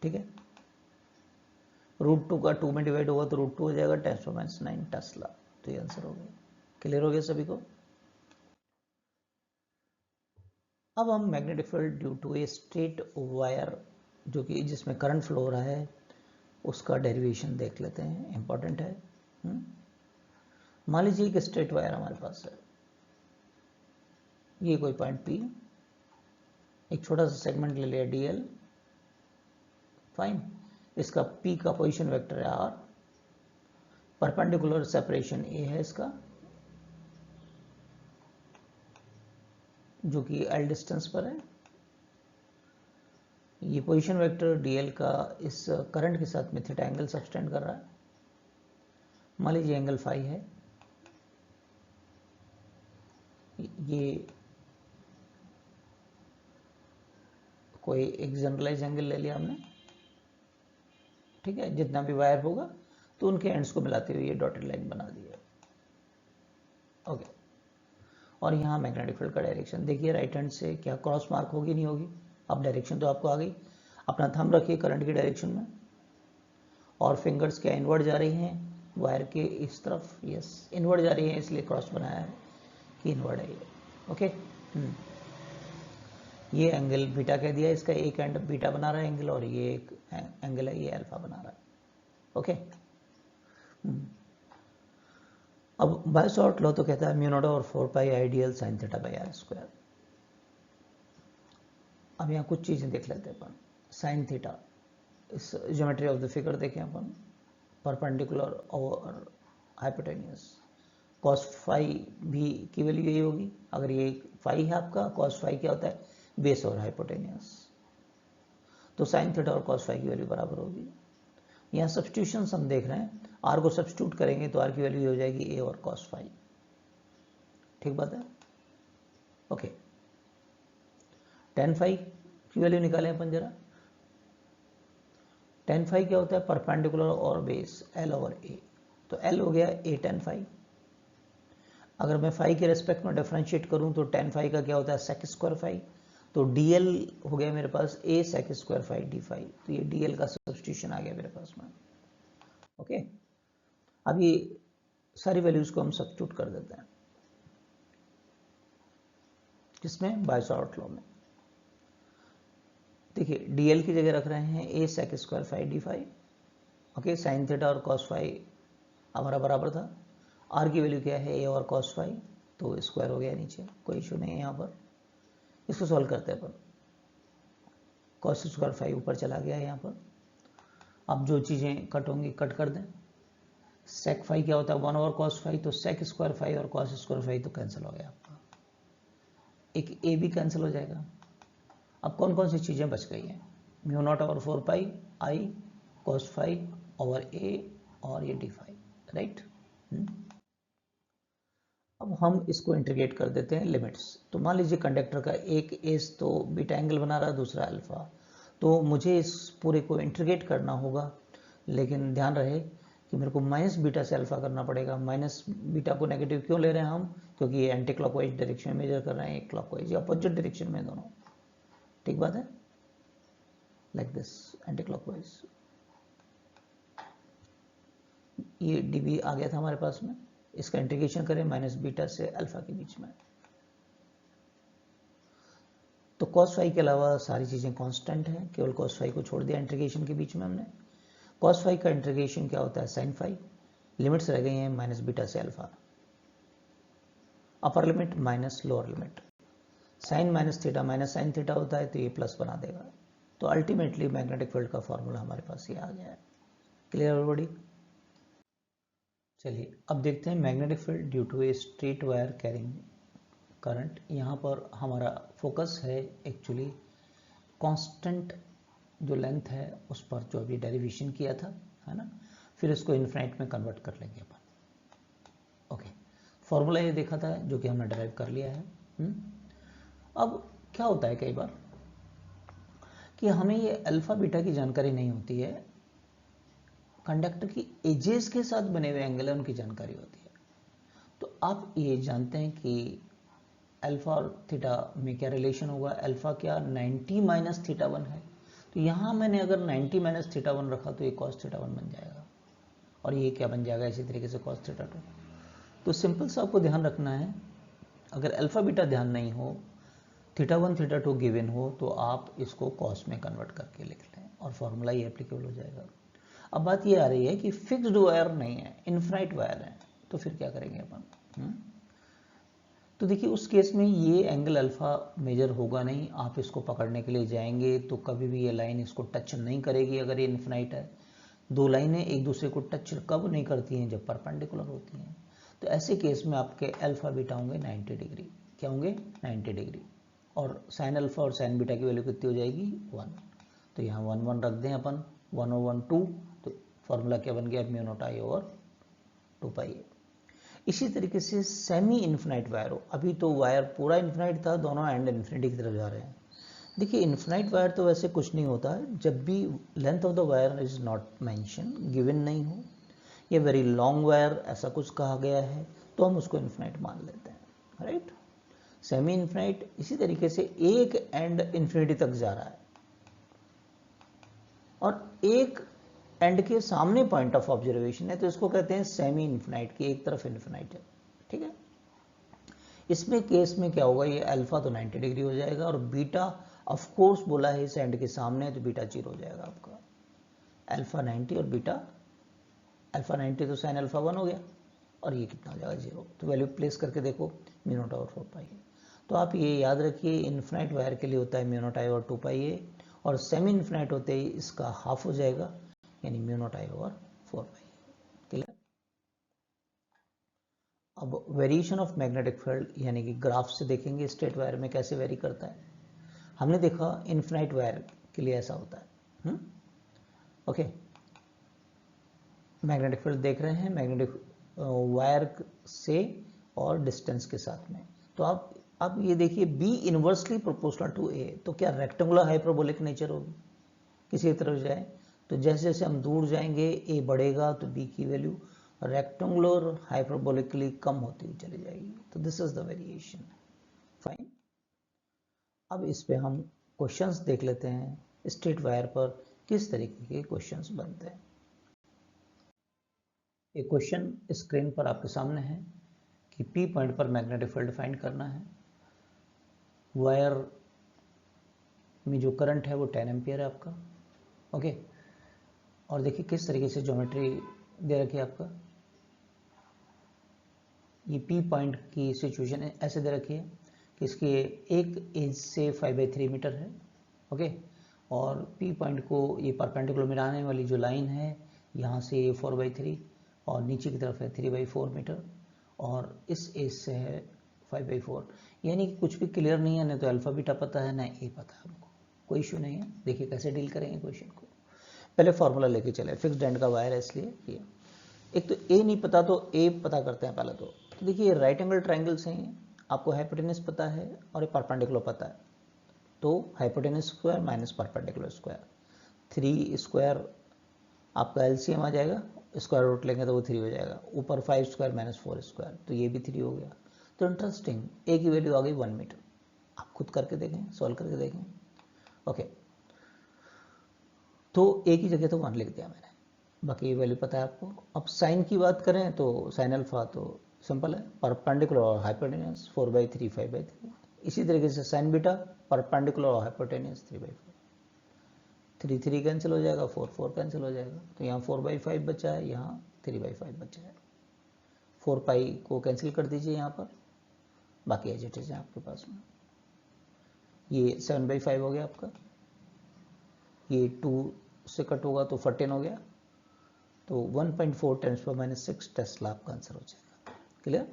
ठीक है। √2 का 2 में डिवाइड होगा तो √2 हो जाएगा, 10⁻⁹ टेस्ला। तो ये आंसर हो गया। क्लियर हो गया सभी को। अब हम magnetic field due to a straight wire, जो कि जिसमें करंट फ्लो हो रहा है, उसका डेरिवेशन देख लेते हैं, इंपॉर्टेंट है। मान लीजिए एक स्ट्रेट वायर हमारे पास है, ये कोई पॉइंट P, एक छोटा सा सेगमेंट ले लिया DL, फाइन। इसका P का पोजीशन वेक्टर है R, परपेंडिकुलर सेपरेशन A है इसका, जो कि L डिस्टेंस पर है। ये पोजीशन वेक्टर DL का इस करंट के साथ में थीटा एंगल सब्सटेंड कर रहा है। मान लीजिए एंगल फाई है, ये कोई एक जनरलाइज एंगल ले लिया हमने, ठीक है। जितना भी वायर होगा तो उनके एंड्स को मिलाते हुए ये डॉटेड लाइन बना दी है, ओके। और यहाँ मैग्नेटिक फील्ड का डायरेक्शन देखिए, राइट हैंड से क्या क्रॉस मार्क होगी नहीं होगी। अब डायरेक्शन तो आपको आ गई, अपना थंब रखिए करंट की डायरेक्शन में, और फिंगर्स क्या इनवर्ड जा रही हैं वायर के इस तरफ, यस इनवर्ड जा रही है, इसलिए क्रॉस बनाया है कि इनवर्ड है ये, ओके। ये एंगल बीटा कह दिया, इसका एक एंड बीटा बना रहा है एंगल, और ये एक एंगल है ये अल्फा बना रहा है, ओके। अब बाय शॉर्ट लॉ तो कहता है μ0/4 I d l sine theta by r square. अब यहाँ कुछ चीजें देख लेते हैं अपन। साइन थीटा, इस ज्योमेट्री ऑफ द फिगर देखें अपन, परपेंडिकुलर और हाइपोटेन्यूस। कॉस फाई भी की वैल्यू यही होगी, अगर ये फाई है आपका, कॉस फाई क्या होता है बेस और हाइपोटेन्यूस, तो साइन थीटा और कॉस फाई की वैल्यू बराबर होगी। यहाँ सब्सटीट्यूशन हम देख रहे हैं, आर को सब्सटीट्यूट करेंगे तो आर की वैल्यू हो जाएगी ए और कॉस फाई, ठीक बात है, ओके। tan फाई की वैल्यू निकालें अपन जरा। tan फाई क्या होता है परपेंडिकुलर और बेस L/A, तो L हो गया a tan फाई। अगर मैं फाई के रेस्पेक्ट में डिफरेंशिएट करूं तो tan फाई का क्या होता है sec स्क्वायर फाई, तो dl हो गया मेरे पास a sec square phi d phi, तो ये dl का सब्सटीट्यूशन आ गया मेरे पास में, ओके। अब ये सारी वैल्यूज को हम सब्स्टिट्यूट कर देते हैं, किसमें बाय शॉर्ट लॉ में। देखिए dl की जगह रख रहे हैं a sec square phi d phi, okay. Sine theta और cos फाई हमारा बराबर था, r की वैल्यू क्या है a और cos फाई, तो स्क्वायर हो गया नीचे, कोई इशू नहीं है यहाँ पर। इसको सॉल्व करते हैं अपन, cos स्क्वायर फाई ऊपर चला गया यहाँ पर। अब जो चीज़ें कट होंगी कट कर दें। sec फाई क्या होता है 1/cos फाई, तो sec स्क्वायर फाई और cos स्क्वायर फाई तो कैंसिल हो गया आपका, एक a भी कैंसिल हो जाएगा। अब कौन कौन सी चीज़ें बच गई हैं, μ0/4 pi i cos phi over a और ये d फाई, राइट। अब हम इसको इंटीग्रेट कर देते हैं लिमिट्स। तो मान लीजिए कंडक्टर का एक एस तो बीटा एंगल बना रहा है, दूसरा अल्फा, तो मुझे इस पूरे को इंटीग्रेट करना होगा, लेकिन ध्यान रहे कि मेरे को माइनस बीटा से अल्फा करना पड़ेगा। माइनस बीटा को नेगेटिव क्यों ले रहे हैं हम, क्योंकि ये एंटी क्लॉकवाइज डायरेक्शन में मेजर कर रहे हैं, एक क्लॉकवाइज या अपोजिट डायरेक्शन में दोनों, ठीक बात है, लाइक दिस एंटी क्लॉकवाइज। ये dB आ गया था हमारे पास में, इसका इंटीग्रेशन करें माइनस बीटा से अल्फा के बीच में, तो cos फाई के अलावा सारी चीज़ें कांस्टेंट हैं, केवल cos फाई को छोड़ दिया इंटीग्रेशन के बीच में हमने। cos फाई का इंटीग्रेशन क्या होता है sin फाई, लिमिट्स रह गई हैं माइनस बीटा से alpha, upper limit minus lower limit, sine minus theta minus sine theta होता है तो ये प्लस बना देगा। तो अल्टीमेटली मैग्नेटिक फील्ड का फॉर्मूला हमारे पास ये आ गया है। Clear everybody. चलिए अब देखते हैं magnetic field due to a straight wire carrying current. यहाँ पर हमारा फोकस है एक्चुअली कांस्टेंट जो लेंथ है उस पर, जो अभी डेरिवेशन किया था, है ना। फिर इसको इन्फिनाइट में कन्वर्ट कर लेंगे अपन। ओके, फॉर्मूला ये देखा था जो कि हमने ड्राइव कर लिया है। अब क्या होता है कई बार कि हमें ये अल्फा बीटा की जानकारी नहीं होती है, कंडक्टर की एजेस के साथ बने हुए एंगल है उनकी जानकारी होती है। तो आप ये जानते हैं कि अल्फा और थीटा में क्या रिलेशन होगा, अल्फा क्या 90 माइनस थीटा 1 है, तो यहाँ मैंने अगर 90 माइनस थीटा 1 रखा तो ये कॉस थीटा 1 बन जाएगा, और ये क्या बन जाएगा इसी तरीके से कॉस थीटा 2। तो सिंपल सा आपको ध्यान रखना है, अगर अल्फा बीटा ध्यान नहीं हो, थीटा 1 थीटा 2 गिवन हो, तो आप इसको कॉस में कन्वर्ट करके लिख लें और फॉर्मूला ये एप्लीकेबल हो जाएगा। अब बात ये आ रही है कि फिक्स्ड वायर नहीं है, इनफिनाइट वायर है, तो फिर क्या करेंगे अपन? तो देखिए उस केस में ये एंगल अल्फा मेजर होगा नहीं, आप इसको पकड़ने के लिए जाएंगे तो कभी भी ये लाइन इसको टच नहीं करेगी अगर ये इनफिनाइट है। दो लाइनें एक दूसरे को टच कब नहीं करती हैं, जब परपेंडिकुलर होती हैं। तो ऐसे केस में आपके अल्फा बीटा होंगे 90 डिग्री। क्या होंगे? 90 डिग्री। और साइन अल्फा और साइन बीटा की वैल्यू कितनी हो जाएगी? 1। तो यहाँ 1 1 रख दें अपन, 1 और 1 2, तो फॉर्मूला क्या बन गया? म्यू नॉट आई ओवर 2 पाई ए। इसी तरीके से सेमी इन्फिनाइट वायर हो, अभी तो वायर पूरा इन्फिनाइट था, दोनों एंड इन्फिनिटी की तरफ जा रहे हैं। देखिए इन्फिनाइट वायर तो वैसे कुछ नहीं होता है, जब भी length of the wire is not mention, given नहीं हो, या वेरी लॉन्ग वायर ऐसा कुछ कहा गया है, तो हम उसको इन्फिनाइट मान लेते हैं, राइट। सेमी इन्फिनाइट इसी तरीके से एक एंड इन्फिनिटी तक जा रहा है और एक एंड के सामने पॉइंट ऑफ ऑब्जर्वेशन है, तो इसको कहते हैं सेमी इन्फिनाइट, की एक तरफ इन्फिनाइट है, ठीक है। इसमें केस में क्या होगा, ये अल्फा तो 90 डिग्री हो जाएगा और बीटा ऑफ कोर्स बोला है इस एंड के सामने है, तो बीटा 0 हो जाएगा आपका। अल्फा 90 और बीटा, अल्फा 90 तो साइन अल्फा 1 हो गया और ये कितना हो जाएगा? 0। तो वैल्यू प्लेस करके देखो, म्यू नॉट ओवर 4 पाई है। तो आप ये याद रखिए, इन्फिनाइट वायर के लिए होता है म्यू नॉट आई ओवर 2 पाई है, और सेमी इन्फिनाइट होते ही इसका हाफ हो जाएगा, यानी mu naught I over 4 pi. Clear? अब वेरिएशन ऑफ मैग्नेटिक फील्ड यानी कि ग्राफ से देखेंगे स्ट्रेट वायर में कैसे वेरी करता है। हमने देखा इन्फिनाइट वायर के लिए ऐसा होता है। ओके, मैग्नेटिक फील्ड देख रहे हैं मैग्नेटिक वायर से और डिस्टेंस के साथ में। तो आप ये देखिए बी इनवर्सली प्रोपोर्शनल टू ए, तो क्या रेक्टेंगुलर हाइपरबोलिक नेचर होगी, किसी तरफ जाए तो जैसे जैसे हम दूर जाएंगे ए बढ़ेगा तो बी की वैल्यू रेक्टेंगुलर हाइपरबोलिकली कम होती हुई चली जाएगी। तो this is the variation. Fine. अब इस पे हम क्वेश्चंस देख लेते हैं स्ट्रेट वायर पर किस तरीके के क्वेश्चंस बनते हैं। एक क्वेश्चन स्क्रीन पर आपके सामने है कि पी पॉइंट पर मैग्नेटिक फील्ड फाइंड करना है। वायर में जो करंट है वो 10 एम्पियर है आपका। ओके, और देखिए किस तरीके से ज्योमेट्री दे रखी है आपका। ये पी पॉइंट की सिचुएशन ऐसे दे रखी है कि इसकी एक एज से 5/3 मीटर है। ओके, और पी पॉइंट को ये परपेंडिकुलर मिलाने वाली जो लाइन है यहाँ से ये 4/3 और नीचे की तरफ है 3/4 मीटर, और इस एज से है 5/4। यानी कि कुछ भी क्लियर नहीं है, ना तो अल्फा बीटा पता है ना ए पता है हमको, कोई इशू नहीं है। देखिए कैसे डील करेंगे क्वेश्चन को। पहले फॉर्मूला लेके चले, फिक्स्ड एंड का वायर है इसलिए ये। एक तो ए नहीं पता तो ए पता करते हैं पहले तो देखिए राइट एंगल ट्राइंगल से ही आपको हाइपोटेनस पता है और ये परपेंडिकुलर पता है, तो hypotenuse square minus perpendicular square, 3 square आपका एलसीएम आ जाएगा, स्क्वायर रूट लेंगे तो वो 3 हो जाएगा, ऊपर 5 स्क्वायर माइनस 4 स्क्वायर, तो ये भी 3 हो गया। तो इंटरेस्टिंग, ए की वैल्यू आ गई 1 मीटर। आप खुद करके देखें, सॉल्व करके देखें। ओके, तो ए की जगह तो 1 लिख दिया मैंने, बाकी ये वैल्यू पता है आपको। अब साइन की बात करें तो साइन अल्फा तो सिंपल है, परपेंडिकुलर और हाइपोटेनस 4/3 5/3। इसी तरीके से साइन बीटा परपेंडिकुलर और हाइपोटेनस 3/4। 3 3 कैंसिल हो जाएगा, 4 4 कैंसिल हो जाएगा, तो यहाँ 4/5 बचा है, यहाँ 3/5 बचा है। 4 पाई को कैंसिल कर दीजिए यहाँ पर, बाकी एज इट इज है आपके पास में। ये 7/5 हो गया आपका, ये 2 से कट होगा तो 14 हो गया, तो 1.4 × 10⁻⁶ टेस्ला आपका आंसर हो जाएगा। क्लियर?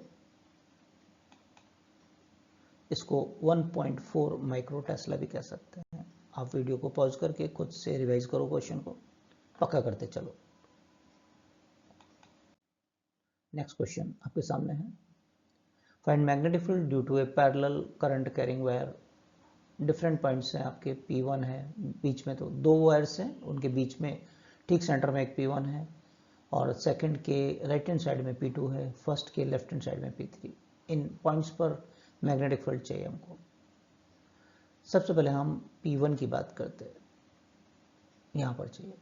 इसको 1.4 माइक्रो टेस्ला भी कह सकते हैं। आप वीडियो को पॉज करके खुद से रिवाइज करो, क्वेश्चन को पक्का करते चलो। नेक्स्ट क्वेश्चन आपके सामने है, find magnetic field due to a parallel current carrying wire. Different points हैं आपके, P1 है बीच में, तो दो वायर्स हैं, उनके बीच में ठीक सेंटर में एक P1 है और सेकंड के राइट हैंड साइड में P2 है, फर्स्ट के लेफ्ट हैंड साइड में P3। इन पॉइंट्स पर मैग्नेटिक फील्ड चाहिए हमको। सबसे पहले हम P1 की बात करते हैं, यहाँ पर चाहिए।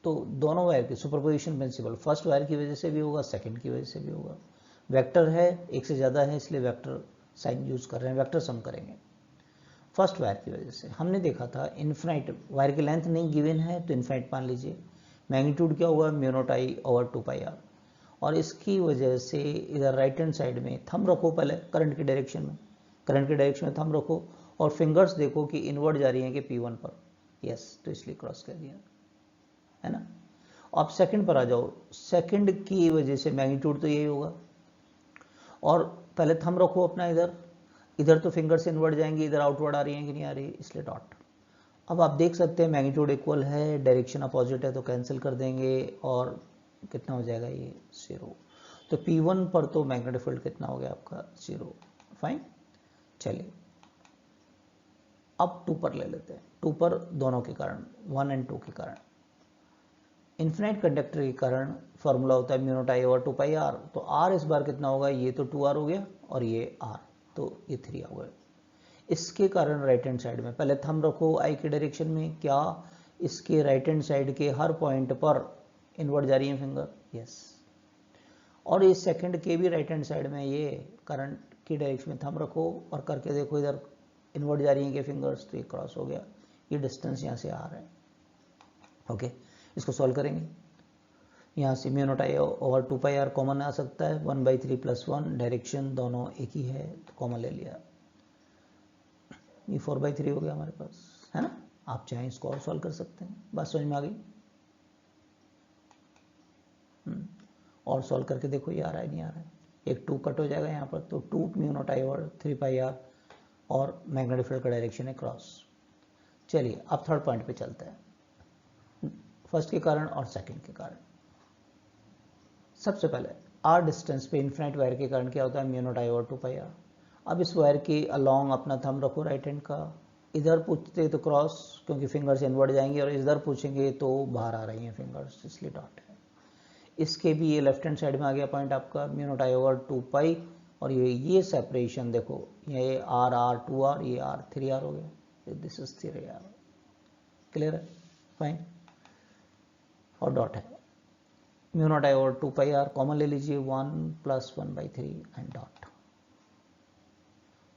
तो दोनों वायर की सुपरपोजिशन प्रिंसिपल फर्स्ट वायर की वजह से भी होगा, सेकंड की वजह से भी होगा। वेक्टर है, एक से ज़्यादा है, इसलिए वेक्टर साइन यूज कर रहे हैं, वेक्टर सम करेंगे। फर्स्ट वायर की वजह से हमने देखा था इन्फिनाइट, वायर की लेंथ नहीं गिवन है तो इन्फिनाइट मान लीजिए। मैग्नीट्यूड क्या होगा, mu naught I over 2πr। और इसकी वजह से इधर राइट हैंड साइड में थंब रखो, पहले करंट की डायरेक्शन में, करंट की डायरेक्शन में थंब रखो और फिंगर्स देखो कि इनवर्ड जा रही हैं कि P1 पर। यस, तो इसलिए क्रॉस कर दिया, है ना। अब सेकंड पर आ जाओ, सेकंड की वजह से मैग्नीट्यूड तो यही होगा। और पहले थंब रखो अपना इधर, इधर तो फिंगर से इनवर्ड जाएंगे, इधर आउटवर्ड आ रही है कि नहीं आ रही, इसलिए डॉट। अब आप देख सकते हैं मैग्नीट्यूड इक्वल है, डायरेक्शन अपोजिट है तो कैंसिल कर देंगे और कितना हो जाएगा ये 0। तो P1 पर तो मैग्नेटिक फील्ड कितना हो गया आपका 0। फाइन, चलिए अब 2 पर ले लेते हैं। 2 पर दोनों के कारण, 1 और 2 के कारण, इन्फिनाइट कंडक्टर के कारण फॉर्मूला होता है mu naught I over 2πr। तो r इस बार कितना होगा, ये तो 2r हो गया और ये r, तो ये 3 हो गया। इसके कारण राइट हैंड साइड में पहले थंब रखो आई की डायरेक्शन में, क्या इसके राइट हैंड साइड के हर पॉइंट पर इनवर्ड जा रही है फिंगर, यस। और इस सेकंड के भी राइट हैंड साइड में ये करंट की डायरेक्शन में थंब रखो और करके देखो इधर इनवर्ड जा रही है कि फिंगर्स, तो ये क्रॉस हो गया, ये डिस्टेंस यहाँ से आ रहा है। ओके, इसको सॉल्व करेंगे। यहाँ से mu naught I over 2πr common आ सकता है, 1/3 + 1, डायरेक्शन दोनों एक ही है तो कॉमन ले लिया, ये 4/3 हो गया हमारे पास, है ना। आप चाहें इसको और सॉल्व कर सकते हैं, बात समझ में आ गई। और सॉल्व करके देखो ये आ रहा है नहीं आ रहा है, एक 2 कट हो जाएगा यहाँ पर, तो 2 mu naught I over 3πr और मैग्नेटिक फील्ड का डायरेक्शन है क्रॉस। चलिए अब थर्ड पॉइंट पे चलते हैं, फर्स्ट के कारण और सेकंड के कारण। सबसे पहले r डिस्टेंस पे इन्फिनाइट वायर के कारण क्या होता है, mu naught I over 2πr। अब इस वायर के अलोंग अपना थंब रखो राइट हैंड का, इधर पूछते तो क्रॉस क्योंकि फिंगर्स इनवर्ड जाएंगे, और इधर पूछेंगे तो बाहर आ रही हैं फिंगर्स, इसलिए डॉट है। इसके भी ये लेफ्ट हैंड साइड में आ गया पॉइंट आपका म्यू नॉट आई ओवर 2π, और ये सेपरेशन देखो, ये r r 2r, ये r 3r हो गया, दिस इज 3r। क्लियर है, फाइन। और डॉट है, mu naught I over 2πr common ले लीजिए, 1 + 1/3 एंड डॉट।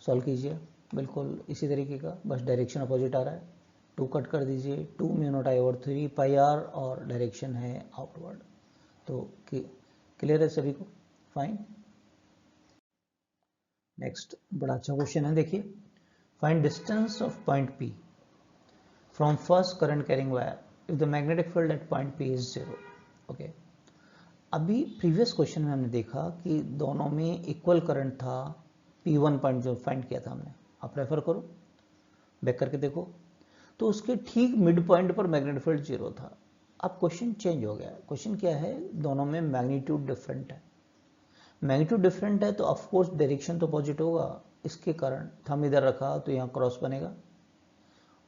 सॉल्व कीजिए बिल्कुल इसी तरीके का, बस डायरेक्शन अपोजिट आ रहा है, 2 कट कर दीजिए, 2 mu naught I over 3πr और डायरेक्शन है आउटवर्ड। तो क्लियर है सभी को, फाइन। नेक्स्ट बड़ा अच्छा क्वेश्चन है, देखिए, find distance of point P from first current carrying wire if the magnetic field eight point P is 0। Okay, अभी प्रीवियस क्वेश्चन में हमने देखा कि दोनों में इक्वल करंट था, P1 पॉइंट जो फाइंड किया था हमने, आप रेफर करो, बैक करके देखो, तो उसके ठीक मिड पॉइंट पर मैग्नेटिक फील्ड 0 था। अब क्वेश्चन चेंज हो गया, क्वेश्चन क्या है, दोनों में मैग्नीट्यूड डिफरेंट है। मैग्नीट्यूड डिफरेंट है तो ऑफकोर्स डायरेक्शन तो अपोजिट होगा, इसके कारण थंब इधर रखा तो यहाँ क्रॉस बनेगा,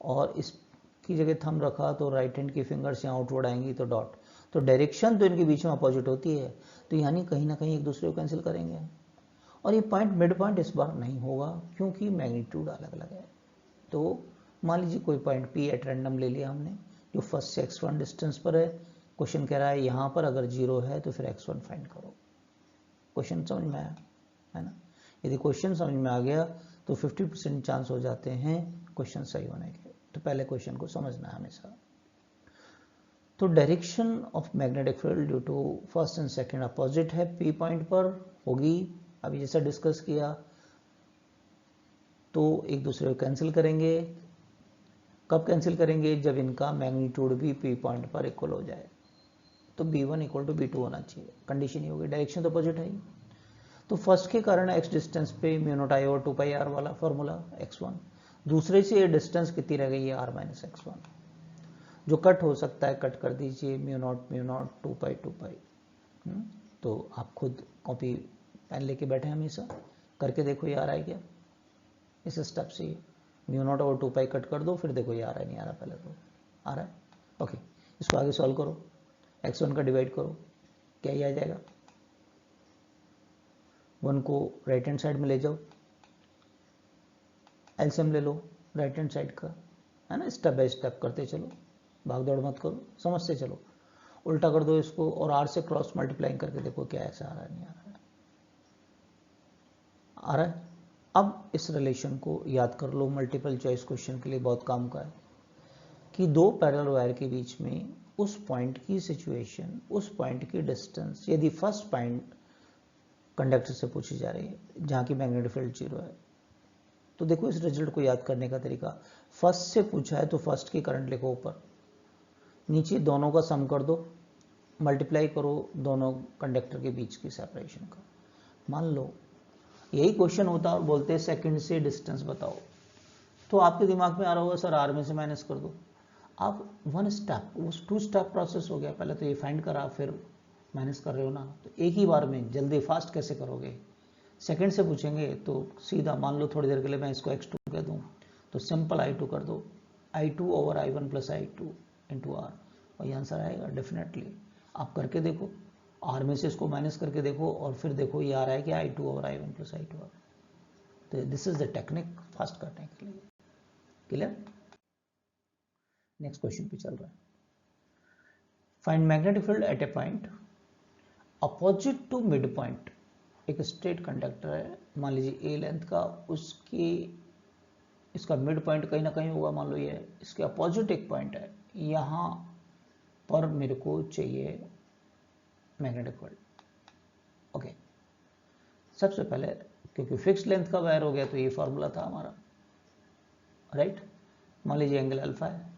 और इसकी जगह थंब रखा तो राइट हैंड की फिंगर्स यहाँ आउटवर्ड आएंगी तो डॉट। तो डायरेक्शन तो इनके बीच में अपोजिट होती है, तो यानी कहीं ना कहीं एक दूसरे को कैंसिल करेंगे, और ये पॉइंट मिड पॉइंट इस बार नहीं होगा क्योंकि मैग्नीट्यूड अलग अलग है। तो मान लीजिए कोई पॉइंट P एट रैंडम ले लिया हमने, जो फर्स्ट से x1 डिस्टेंस पर है, क्वेश्चन कह रहा है यहाँ पर अगर 0 है तो फिर x1 फाइंड करो। क्वेश्चन समझ में आया, है ना। यदि क्वेश्चन समझ में आ गया तो 50% चांस हो जाते हैं क्वेश्चन सही होने के, तो पहले क्वेश्चन को समझना है हमेशा। तो direction of magnetic field due to first and second opposite है, P पॉइंट पर होगी, अभी जैसा डिस्कस किया, तो एक दूसरे को कैंसिल करेंगे। कब कैंसिल करेंगे, जब इनका मैग्नीट्यूड भी P पॉइंट पर इक्वल हो जाए, तो B1 = B2 होना चाहिए, कंडीशन ही होगी, डायरेक्शन तो अपोजिट है ही। तो फर्स्ट के कारण x डिस्टेंस पे mu naught I over 2πr वाला फॉर्मूला x1, दूसरे से ये डिस्टेंस कितनी रह गई है, r - x1, जो कट हो सकता है कट कर दीजिए, म्यू नॉट 2π 2π, तो आप खुद कॉपी पेन लेके बैठे हमेशा, करके देखो ये आ रहा है क्या। इस स्टेप से mu not over 2 pi cut कर दो, फिर देखो ये आ रहा है नहीं आ रहा, पहले तो आ रहा है। ओके, इसको आगे सॉल्व करो, x1 का डिवाइड करो, क्या ही आ जाएगा। 1 को राइट हैंड साइड में ले जाओ, एलसीएम ले लो राइट हैंड साइड का, है ना। स्टेप बाय स्टेप करते चलो, भाग दौड़ मत करो, समझते चलो। उल्टा कर दो इसको और r से क्रॉस मल्टीप्लाइंग करके देखो क्या ऐसा आ रहा है नहीं आ रहा है, आ रहा है। अब इस रिलेशन को याद कर लो, मल्टीपल चॉइस क्वेश्चन के लिए बहुत काम का है कि दो पैरेलल वायर के बीच में उस पॉइंट की सिचुएशन, उस पॉइंट की डिस्टेंस, यदि फर्स्ट पॉइंट कंडक्टर से पूछी जा रही है जहाँ की मैग्नेटिक फील्ड 0 है, तो देखो इस रिजल्ट को याद करने का तरीका, फर्स्ट से पूछा है तो फर्स्ट की करंट लिखो ऊपर, नीचे दोनों का सम कर दो, मल्टीप्लाई करो दोनों कंडक्टर के बीच की सेपरेशन का। मान लो यही क्वेश्चन होता और बोलते सेकंड से डिस्टेंस बताओ, तो आपके दिमाग में आ रहा होगा सर आर में से माइनस कर दो। आप 1 स्टेप, वो 2 स्टेप प्रोसेस हो गया, पहले तो ये फाइंड करा फिर माइनस कर रहे हो ना, तो एक ही बार में जल्दी फास्ट कैसे करोगे। सेकंड से पूछेंगे तो सीधा मान लो थोड़ी देर के लिए मैं इसको x2 कह दूँ, तो सिंपल I2 कर दो, I2 over I1 plus I2 into are, और ये आंसर आएगा डेफिनेटली। आप करके देखो, आर में से इसको माइनस करके देखो और फिर देखो ये आ रहा है कि I2 over I1 plus I2 r. तो this is the technique fast करने के लिए। क्लियर। नेक्स्ट क्वेश्चन पे चल रहा है, find magnetic field at a point opposite to mid point. एक स्ट्रेट कंडक्टर है, मान लीजिए ए लेंथ का, उसकी इसका मिड पॉइंट कहीं ना कहीं होगा, मान लो ये इसके अपोजिट एक पॉइंट है, यहाँ पर मेरे को चाहिए मैग्नेटिक फील्ड। ओके, सबसे पहले क्योंकि फिक्स लेंथ का वायर हो गया तो ये फॉर्मूला था हमारा, राइट। मान लीजिए एंगल अल्फा है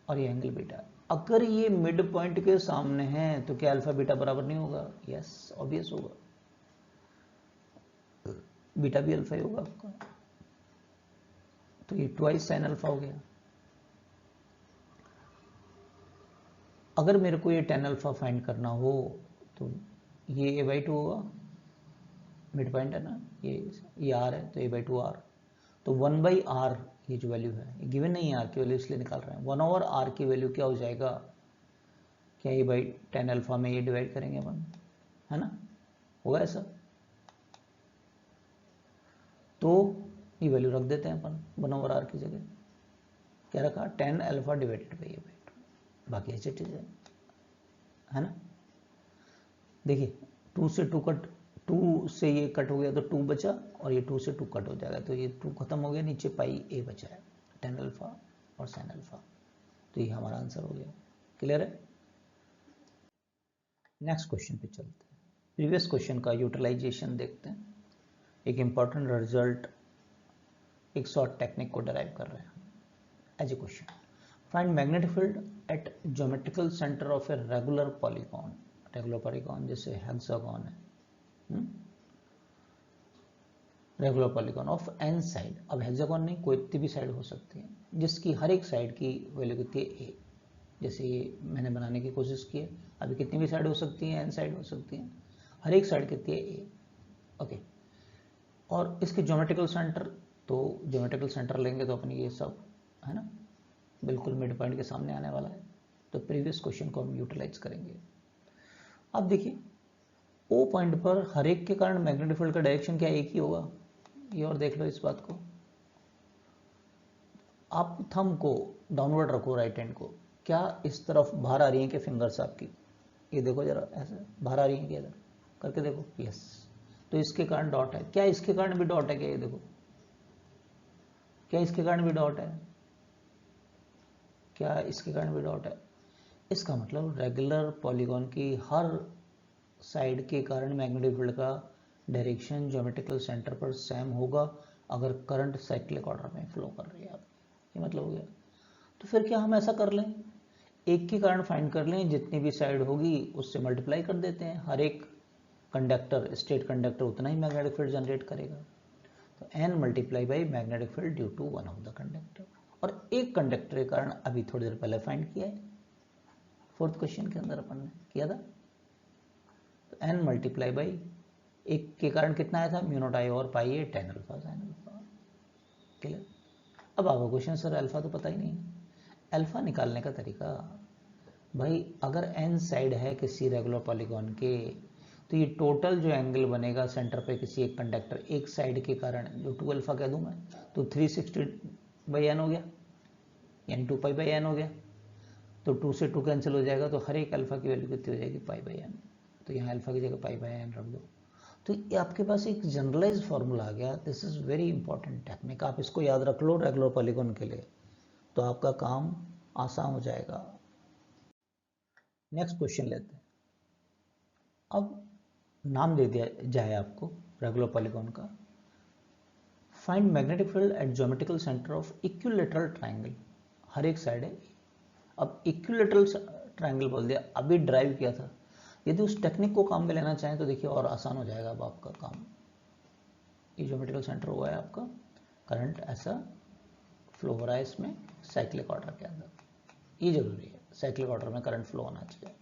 और ये एंगल बीटा है, अगर ये मिड पॉइंट के सामने है तो क्या अल्फा बीटा बराबर नहीं होगा। यस, ऑब्वियस होगा, बीटा भी अल्फा ही होगा आपका, तो ये ट्वाइस साइन अल्फा हो गया। अगर मेरे को ये टेन अल्फा फाइंड करना हो तो ये a/2 होगा, मिड पॉइंट है ना, ये r है तो a/2 r, तो 1/r ये जो वैल्यू है, ये गिवन नहीं है, r की वैल्यू इसलिए निकाल रहे हैं। 1 ओवर r की वैल्यू क्या हो जाएगा, क्या ये बाई टेन अल्फा में ये डिवाइड करेंगे अपन, है ना, होगा ऐसा। तो ये वैल्यू रख देते हैं अपन 1 ओवर r की जगह, क्या रखा, tan alpha divided by a/2, बाकी ऐसे चीज है ना। देखिए 2 से 2 कट, 2 से ये कट हो गया तो 2 बचा, और ये 2 से 2 कट हो जाएगा तो ये 2 खत्म हो गया, नीचे पाई a बचा है, टेन अल्फा और साइन अल्फा, तो ये हमारा आंसर हो गया। क्लियर है। नेक्स्ट क्वेश्चन पे चलते हैं, प्रीवियस क्वेश्चन का यूटिलाइजेशन देखते हैं। एक इंपॉर्टेंट रिजल्ट, एक शॉर्ट टेक्निक को डराइव कर रहे हैं as a question, find magnetic field at geometrical centre of a regular polygon. Regular polygon जैसे हेक्सागन है, regular polygon of N side. अब हेक्सागन नहीं, कोई इतनी भी साइड हो सकती है, जिसकी हर एक साइड की वैल्यू कितनी है ए, जैसे ये मैंने बनाने की कोशिश की है। अभी कितनी भी साइड हो सकती है, एन साइड हो सकती है, हर एक साइड कितनी है ए। ओके, और इसके ज्योमेट्रिकल सेंटर, तो ज्योमेट्रिकल सेंटर लेंगे तो अपनी ये सब है ना, बिल्कुल मिड पॉइंट के सामने आने वाला है, तो प्रीवियस क्वेश्चन को हम यूटिलाइज करेंगे। अब देखिए ओ पॉइंट पर हर एक के कारण मैग्नेटिक फील्ड का डायरेक्शन क्या एक ही होगा, ये और देख लो इस बात को। आप थंब को डाउनवर्ड रखो, राइट हैंड को, क्या इस तरफ बाहर आ रही है कि फिंगर्स आपकी, ये देखो जरा, ऐसे बाहर आ रही है क्या, इधर करके देखो, यस, तो इसके कारण डॉट है। क्या इसके कारण भी डॉट है क्या, ये देखो, क्या इसके कारण भी डॉट है, क्या इसके कारण भी डॉट है। इसका मतलब रेगुलर पॉलीगॉन की हर साइड के कारण मैग्नेटिक फील्ड का डायरेक्शन ज्योमेट्रिकल सेंटर पर सेम होगा, अगर करंट साइक्लिक ऑर्डर में फ्लो कर रही है आप, ये मतलब हो गया। तो फिर क्या हम ऐसा कर लें, एक के कारण फाइंड कर लें, जितनी भी साइड होगी उससे मल्टीप्लाई कर देते हैं, हर एक कंडक्टर, स्टेट कंडक्टर उतना ही मैग्नेटिक फील्ड जनरेट करेगा, तो n multiply by magnetic field due to one of the conductor. और एक कंडक्टर के कारण अभी थोड़ी देर पहले फाइंड किया है, फोर्थ क्वेश्चन के अंदर अपन ने किया था, तो n मल्टीप्लाई बाई एक के कारण कितना आया था, mu naught I over pi a tan alpha sine alpha. Clear. अब आपका क्वेश्चन सर अल्फा तो पता ही नहीं है। अल्फा निकालने का तरीका भाई, अगर n साइड है किसी रेगुलर पॉलीगॉन के, तो ये टोटल जो एंगल बनेगा सेंटर पे किसी एक कंडक्टर एक साइड के कारण, जो 2 अल्फा कह दूं मैं, तो 360/n हो गया, यानी 2π/n हो गया। तो 2 से 2 कैंसिल हो जाएगा, तो हर एक अल्फा की वैल्यू कितनी हो जाएगी, π/n। तो यहाँ अल्फा की जगह π/n रख दो। तो ये आपके पास एक जनरलाइज फॉर्मूला आ गया। This is very important technique, आप इसको याद रख लो रेगुलर पॉलीगॉन के लिए, तो आपका काम आसान हो जाएगा। नेक्स्ट क्वेश्चन लेते हैं। अब नाम दे दिया जाए आपको रेगुलर पॉलीगॉन का। Find magnetic field at geometrical centre of equilateral triangle, हर एक साइड है। अब इक्विलैटरल ट्राइंगल बोल दिया, अभी ड्राइव किया था। यदि उस टेक्निक को काम में लेना चाहें तो देखिए और आसान हो जाएगा अब आपका काम। ये ज्योमेट्रिकल सेंटर हुआ है आपका, करंट ऐसा फ्लो हो रहा है इसमें साइक्लिक ऑर्डर के अंदर, ये जरूरी है, साइक्लिक ऑर्डर में करंट फ्लो होना चाहिए।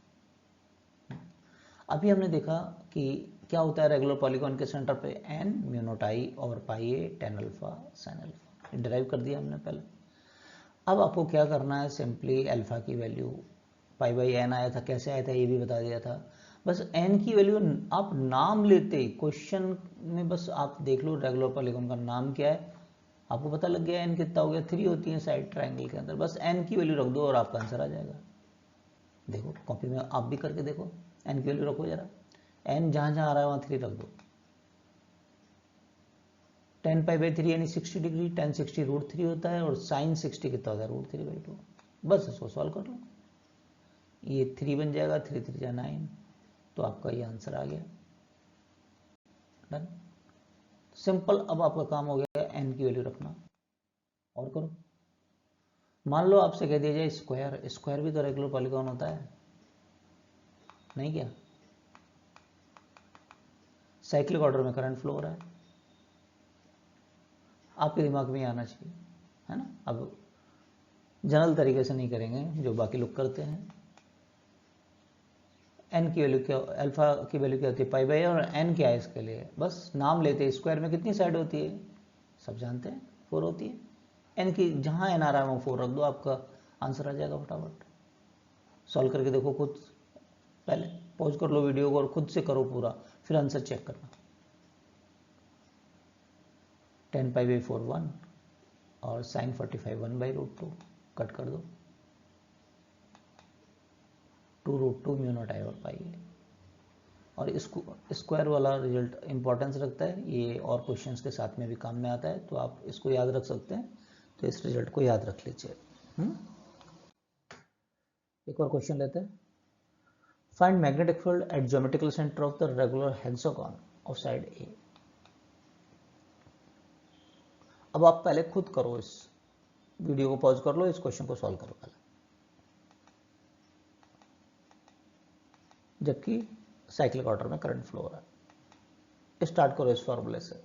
अभी हमने देखा कि क्या होता है रेगुलर पॉलीगॉन के सेंटर पे, n mu naught I over pi a tan alpha sine alpha, derive कर दिया हमने पहले। अब आपको क्या करना है, सिंपली अल्फा की वैल्यू π/n आया था, कैसे आया था ये भी बता दिया था। बस n की वैल्यू आप नाम लेते क्वेश्चन में, बस आप देख लो रेगुलर पॉलीगॉन का नाम क्या है, आपको पता लग गया n कितना हो गया, 3 होती है साइड ट्राइंगल के अंदर, बस n की वैल्यू रख दो और आपका आंसर आ जाएगा। देखो कॉपी में आप भी करके देखो, n की वैल्यू रखो जरा, n जहां जहां आ रहा है वहां 3 रख दो। 10π/3 यानी 60 डिग्री, 10 60 √3 होता है, और साइन 60 कितना होता है, √3/2। बस इसको सॉल्व कर लो, ये 3 बन जाएगा, 3 3 जा 9, तो आपका ये आंसर आ गया। Done, simple. अब आपका काम हो गया n की वैल्यू रखना। और करो, मान लो आपसे कह दिया जाए स्क्वायर, स्क्वायर भी तो रेगुलर पॉलीगॉन होता है, नहीं क्या? साइक्लिक ऑर्डर में करंट फ्लो हो रहा है, आपके दिमाग में आना चाहिए, है ना। अब जनरल तरीके से नहीं करेंगे जो बाकी लोग करते हैं। n की वैल्यू क्या, अल्फा की वैल्यू क्या होती है, π/n, और n क्या है इसके लिए, बस नाम लेते हैं। स्क्वायर में कितनी साइड होती है, सब जानते हैं, 4 होती है। n की जहां n आ रहा है वहाँ 4 रख दो, आपका आंसर आ जाएगा फटाफट। सॉल्व करके देखो खुद, पहले पॉज कर लो वीडियो को और खुद से करो पूरा, फिर आंसर चेक करना। 10π/4 1 और साइन 45 1/√2, कट कर दो, 2√2 म्यू नॉट आई और पाई है। और इसको स्क्वायर वाला रिजल्ट इंपॉर्टेंस रखता है, ये और क्वेश्चंस के साथ में भी काम में आता है, तो आप इसको याद रख सकते हैं, तो इस रिजल्ट को याद रख लीजिए। एक और क्वेश्चन लेते हैं। Find magnetic field at geometrical centre of the regular hexagon of side a. अब आप पहले खुद करो, इस वीडियो को पॉज कर लो, इस क्वेश्चन को सॉल्व करो पहले, जबकि साइक्लिक ऑर्डर में करंट फ्लो हो रहा है। स्टार्ट करो इस फॉर्मूले से।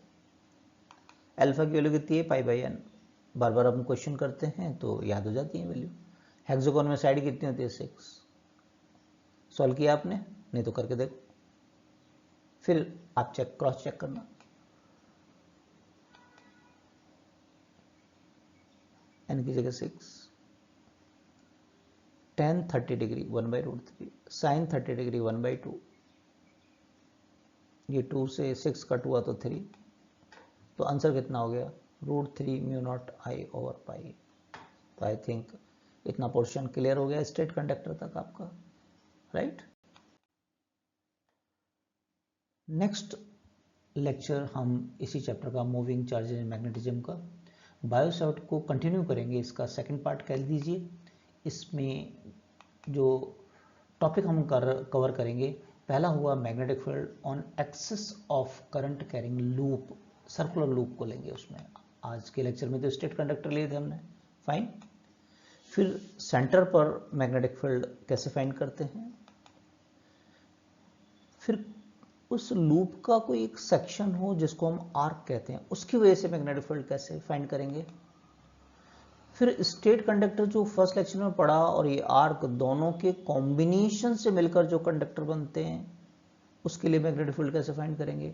अल्फा की वैल्यू कितनी है, π/n, बार बार हम क्वेश्चन करते हैं तो याद हो जाती है वैल्यू। हेक्सागोन में साइड कितनी होती है, 6। सॉल्व किया आपने, नहीं तो करके देखो, फिर आप क्रॉस चेक करना। n की जगह 6, tan 30 डिग्री 1/√3, साइन 30 डिग्री 1/2, ये 2 से 6 कट हुआ तो 3, तो आंसर कितना हो गया, √3 म्यू नॉट आई ओवर पाई। तो आई थिंक इतना पोर्शन क्लियर हो गया स्ट्रेट कंडक्टर तक आपका, राइट। नेक्स्ट लेक्चर हम इसी चैप्टर का मूविंग चार्जेज एंड मैग्नेटिज्म का बायोसॉफ्ट को कंटिन्यू करेंगे, इसका सेकंड पार्ट कह लीजिए। इसमें जो टॉपिक हम कवर करेंगे, पहला हुआ magnetic field on axis of current carrying loop, circular loop को लेंगे उसमें। आज के लेक्चर में तो स्ट्रेट कंडक्टर लिए थे हमने, फाइन। फिर सेंटर पर मैग्नेटिक फील्ड कैसे फाइंड करते हैं, फिर उस लूप का कोई एक सेक्शन हो जिसको हम आर्क कहते हैं, उसकी वजह से मैग्नेटिक फील्ड कैसे फाइंड करेंगे। फिर स्ट्रेट कंडक्टर जो फर्स्ट लेक्चर में पढ़ा और ये आर्क, दोनों के कॉम्बिनेशन से मिलकर जो कंडक्टर बनते हैं, उसके लिए मैग्नेटिक फील्ड कैसे फाइंड करेंगे,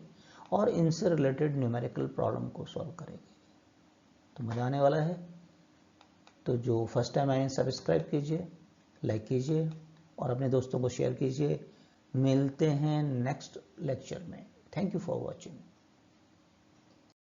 और इनसे रिलेटेड न्यूमेरिकल प्रॉब्लम को सॉल्व करेंगे। तो मज़ा आने वाला है। तो जो फर्स्ट टाइम आए सब्सक्राइब कीजिए, लाइक कीजिए और अपने दोस्तों को शेयर कीजिए। मिलते हैं नेक्स्ट लेक्चर में। Thank you for watching.